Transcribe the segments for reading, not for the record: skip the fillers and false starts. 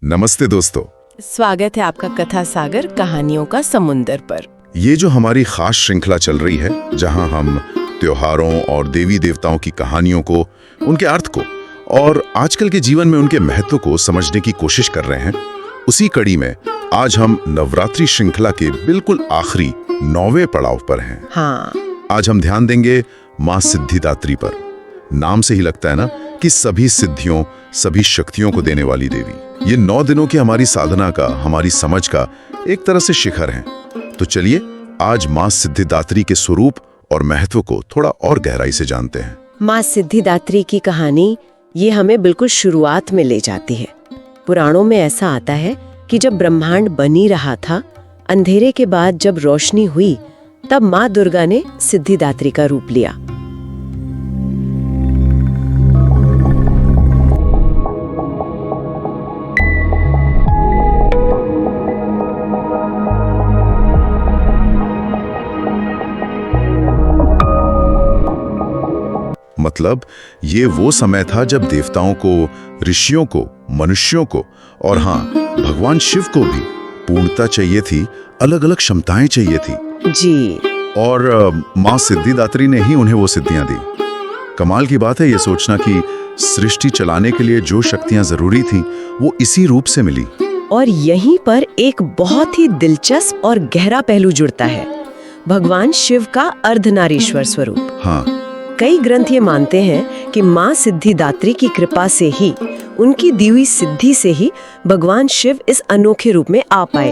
नमस्ते दोस्तों। स्वागत है आपका कथा सागर कहानियों का समुंदर पर। ये जो हमारी खास श्रृंखला चल रही है, जहां हम त्योहारों और देवी देवताओं की कहानियों को, उनके अर्थ को और आजकल के जीवन में उनके महत्व को समझने की कोशिश कर रहे हैं, उसी कड़ी में आज हम नवरात्रि श्रृंखला के बिल्कुल आखिरी 9वें पड़ाव पर हैं। हाँ, आज हम ध्यान देंगे माँ सिद्धिदात्री पर। नाम से ही लगता है ना कि सभी सिद्धियों, सभी शक्तियों को देने वाली देवी। ये 9 दिनों की हमारी साधना का, हमारी समझ का एक तरह से शिखर है। तो चलिए आज माँ सिद्धिदात्री के स्वरूप और महत्व को थोड़ा और गहराई से जानते हैं। माँ सिद्धिदात्री की कहानी ये हमें बिल्कुल शुरुआत में ले जाती है। पुराणों में ऐसा आता है कि जब ब्रह्मांड बन ही रहा था, अंधेरे के बाद जब रोशनी हुई, तब माँ दुर्गा ने सिद्धिदात्री का रूप लिया। मतलब ये वो समय था जब देवताओं को, ऋषियों को, मनुष्यों को और हाँ, भगवान शिव को भी पूर्णता चाहिए थी, अलग अलग क्षमताएं चाहिए थी जी। और माँ सिद्धिदात्री ने ही उन्हें वो सिद्धियां दी। कमाल की बात है ये सोचना कि सृष्टि चलाने के लिए जो शक्तियां जरूरी थी वो इसी रूप से मिली। और यहीं पर एक बहुत ही दिलचस्प और गहरा पहलू जुड़ता है, भगवान शिव का अर्धनारीश्वर स्वरूप। हाँ, कई ग्रंथ ये मानते हैं कि माँ सिद्धिदात्री की कृपा से ही, उनकी दी हुई सिद्धि से ही भगवान शिव इस अनोखे रूप में आ पाए,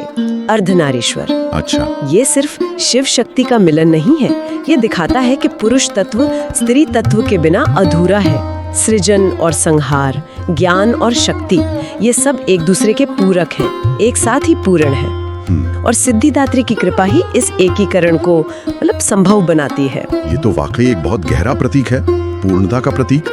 अर्धनारीश्वर। अच्छा, ये सिर्फ शिव शक्ति का मिलन नहीं है, ये दिखाता है कि पुरुष तत्व स्त्री तत्व के बिना अधूरा है। सृजन और संहार, ज्ञान और शक्ति, ये सब एक दूसरे के पूरक हैं, एक साथ ही पूर्ण हैं। और सिद्धिदात्री की कृपा ही इस एकीकरण को संभव बनाती है। ये तो वाकई एक बहुत गहरा प्रतीक है, पूर्णता का प्रतीक।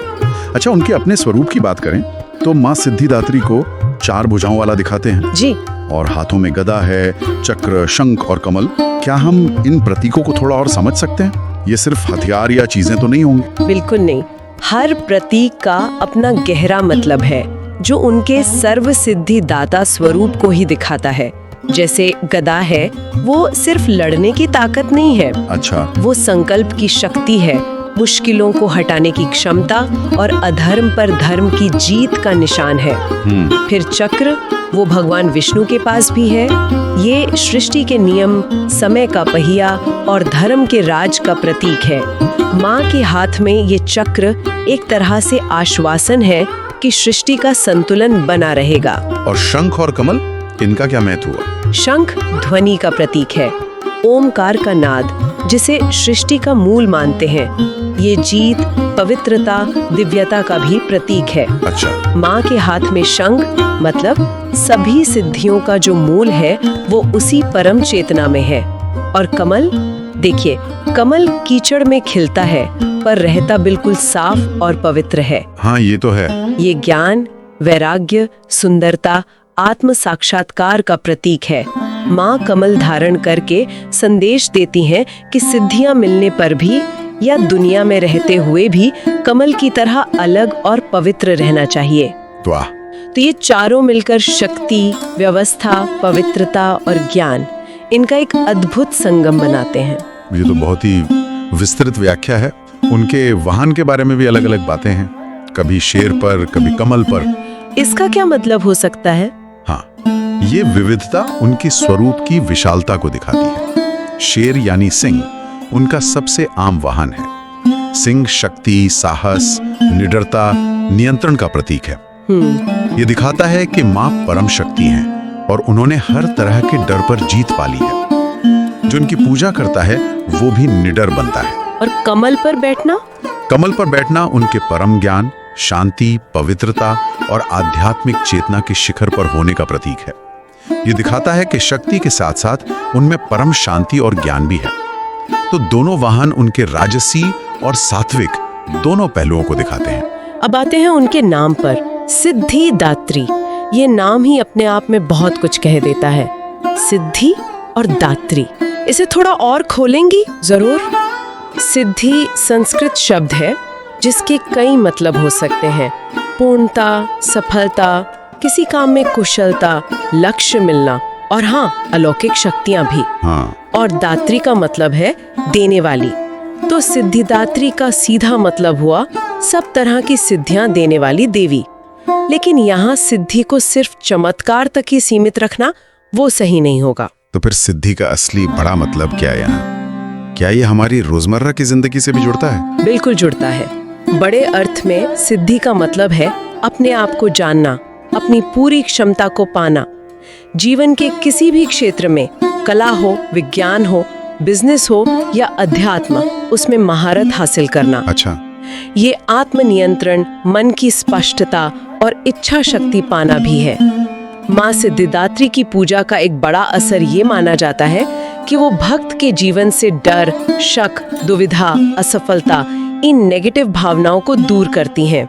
अच्छा, उनके अपने स्वरूप की बात करें तो माँ सिद्धिदात्री को 4 भुजाओं वाला दिखाते हैं जी, और हाथों में गदा है, चक्र, शंख और कमल। क्या हम इन प्रतीकों को थोड़ा और समझ सकते हैं? ये सिर्फ हथियार या चीजें तो नहीं होंगी? बिल्कुल नहीं। हर प्रतीक का अपना गहरा मतलब है, जो उनके सर्व सिद्धि दाता स्वरूप को ही दिखाता है। जैसे गदा है, वो सिर्फ लड़ने की ताकत नहीं है। अच्छा, वो संकल्प की शक्ति है, मुश्किलों को हटाने की क्षमता और अधर्म पर धर्म की जीत का निशान है। फिर चक्र, वो भगवान विष्णु के पास भी है। ये सृष्टि के नियम, समय का पहिया और धर्म के राज का प्रतीक है। माँ के हाथ में ये चक्र एक तरह से आश्वासन है कि सृष्टि का संतुलन बना रहेगा। और शंख और कमल, इनका क्या महत्व हुआ? शंख ध्वनि का प्रतीक है, ओमकार का नाद, जिसे सृष्टि का मूल मानते हैं। ये जीत, पवित्रता, दिव्यता का भी प्रतीक है। अच्छा, माँ के हाथ में शंख मतलब सभी सिद्धियों का जो मूल है वो उसी परम चेतना में है। और कमल, देखिए, कमल कीचड़ में खिलता है पर रहता बिल्कुल साफ और पवित्र है। हाँ, ये तो है। ये ज्ञान, वैराग्य, सुंदरता, आत्म साक्षात्कार का प्रतीक है। माँ कमल धारण करके संदेश देती हैं कि सिद्धियां मिलने पर भी या दुनिया में रहते हुए भी कमल की तरह अलग और पवित्र रहना चाहिए। वाह! तो ये चारों मिलकर शक्ति, व्यवस्था, पवित्रता और ज्ञान, इनका एक अद्भुत संगम बनाते हैं। ये तो बहुत ही विस्तृत व्याख्या है। उनके वाहन के बारे में भी अलग अलग बातें हैं, कभी शेर पर, कभी कमल पर। इसका क्या मतलब हो सकता है? हाँ, ये विविधता उनकी स्वरूप की विशालता को दिखाती है। शेर यानी सिंह उनका सबसे आम वाहन है। सिंह शक्ति, साहस, निडरता, नियंत्रण का प्रतीक है। ये दिखाता है कि माँ परम शक्ति हैं और उन्होंने हर तरह के डर पर जीत पाली है। जो उनकी पूजा करता है वो भी निडर बनता है। और कमल पर बैठना? कमल पर बैठना उनके परम ज्ञान, शांति, पवित्रता और आध्यात्मिक चेतना के शिखर पर होने का प्रतीक है। ये दिखाता है कि शक्ति के साथ साथ उनमें परम शांति और ज्ञान भी है। तो दोनों वाहन उनके राजसी और सात्विक दोनों पहलुओं को दिखाते हैं। अब आते हैं उनके नाम पर, सिद्धिदात्री। ये नाम ही अपने आप में बहुत कुछ कह देता है। सिद्धि और दात्री, इसे थोड़ा और खोलेंगी? जरूर। सिद्धि संस्कृत शब्द है जिसके कई मतलब हो सकते हैं। पूर्णता, सफलता, किसी काम में कुशलता, लक्ष्य मिलना और हाँ, अलौकिक शक्तियां भी। हाँ, और दात्री का मतलब है देने वाली, तो सिद्धिदात्री का सीधा मतलब हुआ सब तरह की सिद्धियां देने वाली देवी। लेकिन यहाँ सिद्धि को सिर्फ चमत्कार तक ही सीमित रखना वो सही नहीं होगा। तो फिर सिद्धि का असली बड़ा मतलब क्या है यहाँ? क्या ये हमारी रोजमर्रा की जिंदगी से भी जुड़ता है? बिल्कुल जुड़ता है। बड़े अर्थ में सिद्धि का मतलब है अपने आप को जानना, अपनी पूरी क्षमता को पाना। जीवन के किसी भी क्षेत्र में, कला हो, विज्ञान हो, बिजनेस हो या अध्यात्म, उसमें महारत हासिल करना। अच्छा, ये आत्मनियंत्रण, मन की स्पष्टता और इच्छा शक्ति पाना भी है। माँ सिद्धिदात्री की पूजा का एक बड़ा असर ये माना जाता है कि वो भक्त के जीवन से डर, शक, दुविधा, असफलता, इन नेगेटिव भावनाओं को दूर करती हैं।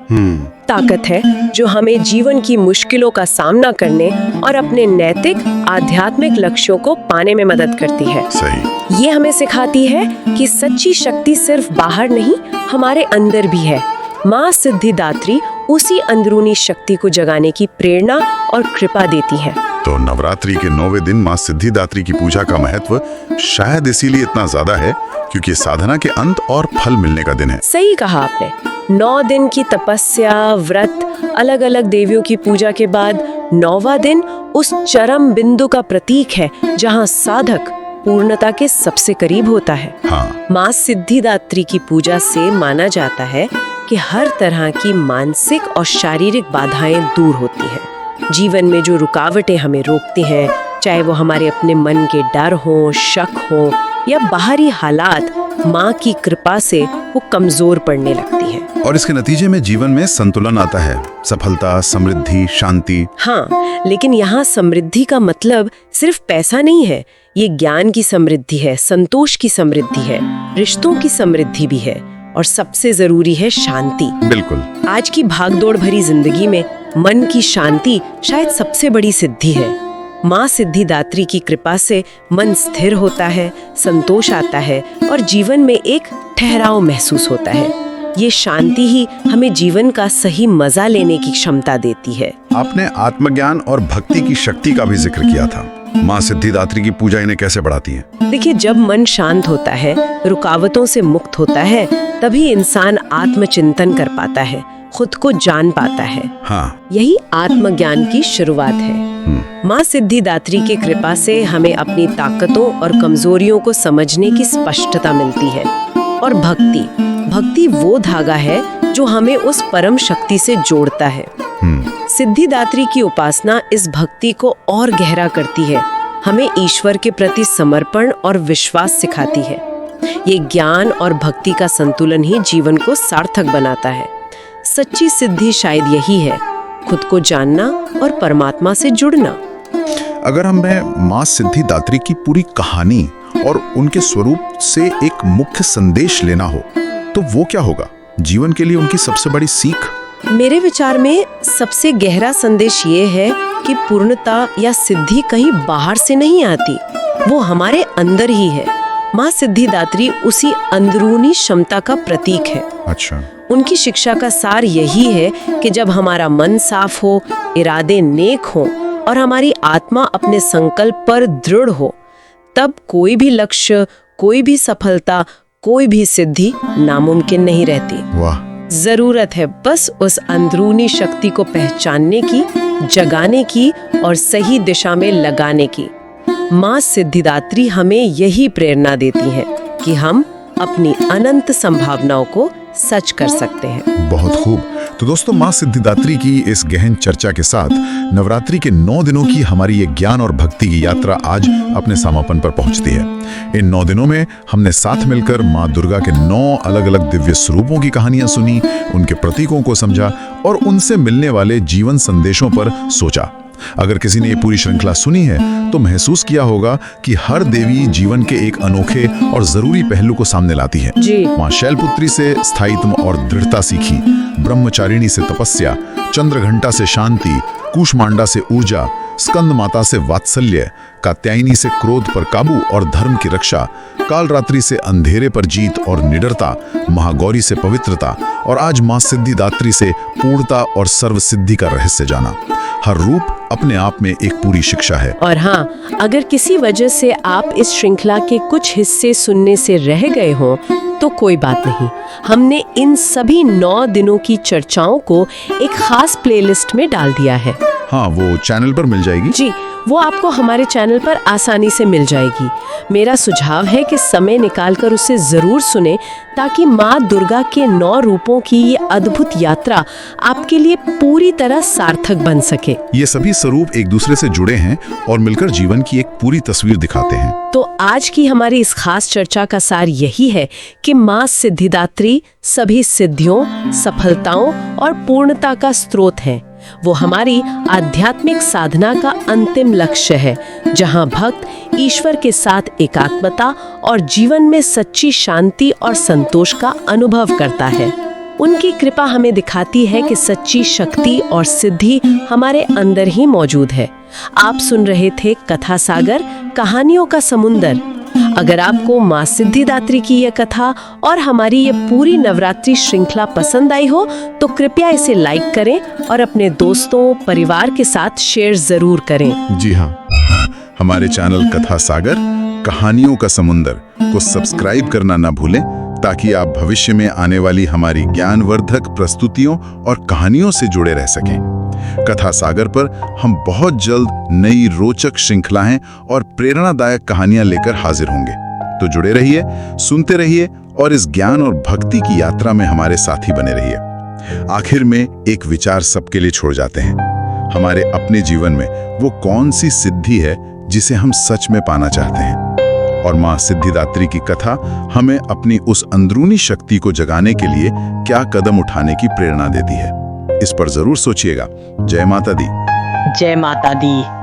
ताकत है जो हमें जीवन की मुश्किलों का सामना करने और अपने नैतिक, आध्यात्मिक लक्ष्यों को पाने में मदद करती है। सही। ये हमें सिखाती है कि सच्ची शक्ति सिर्फ बाहर नहीं, हमारे अंदर भी है। माँ सिद्धिदात्री उसी अंदरूनी शक्ति को जगाने की प्रेरणा और कृपा देती है। तो नवरात्रि के 9वें दिन माँ सिद्धिदात्री की पूजा का महत्व शायद इसीलिए इतना ज्यादा है क्योंकि साधना के अंत और फल मिलने का दिन है। सही कहा आपने। 9 दिन की तपस्या, व्रत, अलग अलग देवियों की पूजा के बाद 9वां दिन उस चरम बिंदु का प्रतीक है जहाँ साधक पूर्णता के सबसे करीब होता है। हाँ। माँ सिद्धिदात्री की पूजा से माना जाता है कि हर तरह की मानसिक और शारीरिक बाधाएं दूर होती हैं। जीवन में जो रुकावटें हमें रोकती हैं, चाहे वो हमारे अपने मन के डर हो, शक हो या बाहरी हालात, माँ की कृपा से वो कमजोर पड़ने लगती हैं। और इसके नतीजे में जीवन में संतुलन आता है, सफलता, समृद्धि, शांति। हाँ, लेकिन यहाँ समृद्धि का मतलब सिर्फ पैसा नहीं है। ये ज्ञान की समृद्धि है, संतोष की समृद्धि है, रिश्तों की समृद्धि भी है और सबसे जरूरी है शांति। बिल्कुल। आज की भागदौड़ भरी जिंदगी में मन की शांति शायद सबसे बड़ी सिद्धि है। माँ सिद्धिदात्री की कृपा से मन स्थिर होता है, संतोष आता है और जीवन में एक ठहराव महसूस होता है। ये शांति ही हमें जीवन का सही मजा लेने की क्षमता देती है। आपने आत्मज्ञान और भक्ति की शक्ति का भी जिक्र किया था। माँ सिद्धिदात्री की पूजा इन्हें कैसे बढ़ाती है? देखिए, जब मन शांत होता है, रुकावटों से मुक्त होता है, तभी इंसान आत्मचिंतन कर पाता है, खुद को जान पाता है। हाँ। यही आत्मज्ञान की शुरुआत है। माँ सिद्धिदात्री की कृपा से हमें अपनी ताकतों और कमजोरियों को समझने की स्पष्टता मिलती है। और भक्ति वो धागा है जो हमें उस परम शक्ति से जोड़ता है। सिद्धिदात्री की उपासना इस भक्ति को और गहरा करती है, हमें ईश्वर के प्रति समर्पण और विश्वास सिखाती है। ये ज्ञान और भक्ति का संतुलन ही जीवन को सार्थक बनाता है। सच्ची सिद्धि शायद यही है, खुद को जानना और परमात्मा से जुड़ना। अगर हमें माँ सिद्धिदात्री की पूरी कहानी और उनके स्वरूप से एक मुख्य संदेश लेना हो तो वो क्या होगा? जीवन के लिए उनकी सबसे बड़ी सीख? मेरे विचार में सबसे गहरा संदेश ये है कि पूर्णता या सिद्धि कहीं बाहर से नहीं आती, वो हमारे अंदर ही है। माँ सिद्धिदात्री उसी अंदरूनी क्षमता का प्रतीक है। अच्छा। उनकी शिक्षा का सार यही है कि जब हमारा मन साफ हो, इरादे नेक हो और हमारी आत्मा अपने संकल्प पर दृढ़ हो, तब कोई भी लक्ष्य, कोई भी सफलता, कोई भी सिद्धि नामुमकिन नहीं रहती। वाह। जरूरत है बस उस अंदरूनी शक्ति को पहचानने की, जगाने की और सही दिशा में लगाने की। माँ सिद्धिदात्री हमें यही प्रेरणा देती हैं कि हम अपनी अनंत संभावनाओं को सच कर सकते हैं। बहुत खूब। तो दोस्तों, माँ सिद्धिदात्री की इस गहन चर्चा के साथ नवरात्रि के 9 दिनों की हमारी ये ज्ञान और भक्ति की यात्रा आज अपने समापन पर पहुंचती है। इन 9 दिनों में हमने साथ मिलकर माँ दुर्गा के 9 अलग अलग दिव्य स्वरूपों की कहानियां सुनी, उनके प्रतीकों को समझा और उनसे मिलने वाले जीवन संदेशों पर सोचा। अगर किसी ने ये पूरी श्रृंखला सुनी है तो महसूस किया होगा कि हर देवी जीवन के एक अनोखे और जरूरी पहलू को सामने लाती है। माँ शैलपुत्री से स्थायित्व और दृढ़ता सीखी, ब्रह्मचारिणी से तपस्या, चंद्रघंटा से शांति कूष्मांडा से ऊर्जा, स्कंद माता से वात्सल्य, कात्यायनी से क्रोध पर काबू और धर्म की रक्षा, कालरात्रि से अंधेरे पर जीत और निडरता, महागौरी से पवित्रता और आज मां सिद्धिदात्री से पूर्णता और सर्वसिद्धि का रहस्य जाना। हर रूप अपने आप में एक पूरी शिक्षा है। और हाँ, अगर किसी वजह से आप इस श्रृंखला के कुछ हिस्से सुनने से रह गए हों तो कोई बात नहीं, हमने इन सभी 9 दिनों की चर्चाओं को एक खास प्लेलिस्ट में डाल दिया है। हाँ, वो चैनल पर मिल जाएगी। जी, वो आपको हमारे चैनल पर आसानी से मिल जाएगी। मेरा सुझाव है कि समय निकालकर उसे जरूर सुने ताकि माँ दुर्गा के 9 रूपों की ये अद्भुत यात्रा आपके लिए पूरी तरह सार्थक बन सके। ये सभी स्वरूप एक दूसरे से जुड़े हैं और मिलकर जीवन की एक पूरी तस्वीर दिखाते हैं। तो आज की हमारी इस खास चर्चा का सार यही है कि माँ सिद्धिदात्री सभी सिद्धियों, सफलताओं और पूर्णता का स्रोत है। वो हमारी आध्यात्मिक साधना का अंतिम लक्ष्य है, जहाँ भक्त ईश्वर के साथ एकात्मता और जीवन में सच्ची शांति और संतोष का अनुभव करता है। उनकी कृपा हमें दिखाती है कि सच्ची शक्ति और सिद्धि हमारे अंदर ही मौजूद है। आप सुन रहे थे कथा सागर, कहानियों का समुंदर। अगर आपको माँ सिद्धिदात्री की यह कथा और हमारी ये पूरी नवरात्रि श्रृंखला पसंद आई हो तो कृपया इसे लाइक करें और अपने दोस्तों, परिवार के साथ शेयर जरूर करें। जी हाँ, हमारे चैनल कथा सागर, कहानियों का समुंदर को सब्सक्राइब करना ना भूलें ताकि आप भविष्य में आने वाली हमारी ज्ञानवर्धक प्रस्तुतियों और कहानियों से जुड़े रह सकें। कथा सागर पर हम बहुत जल्द नई रोचक श्रृंखलाएं और प्रेरणादायक कहानियां लेकर हाजिर होंगे। तो जुड़े रहिए, सुनते रहिए और इस ज्ञान और भक्ति की यात्रा में हमारे साथी बने रहिए। आखिर में एक विचार सबके लिए छोड़ जाते हैं। हमारे अपने जीवन में वो कौन सी सिद्धि है जिसे हम सच में पाना चाहते हैं? और माँ सिद्धिदात्री की कथा हमें अपनी उस अंदरूनी शक्ति को जगाने के लिए क्या कदम उठाने की प्रेरणा देती है? इस पर जरूर सोचिएगा। जय माता दी। जय माता दी।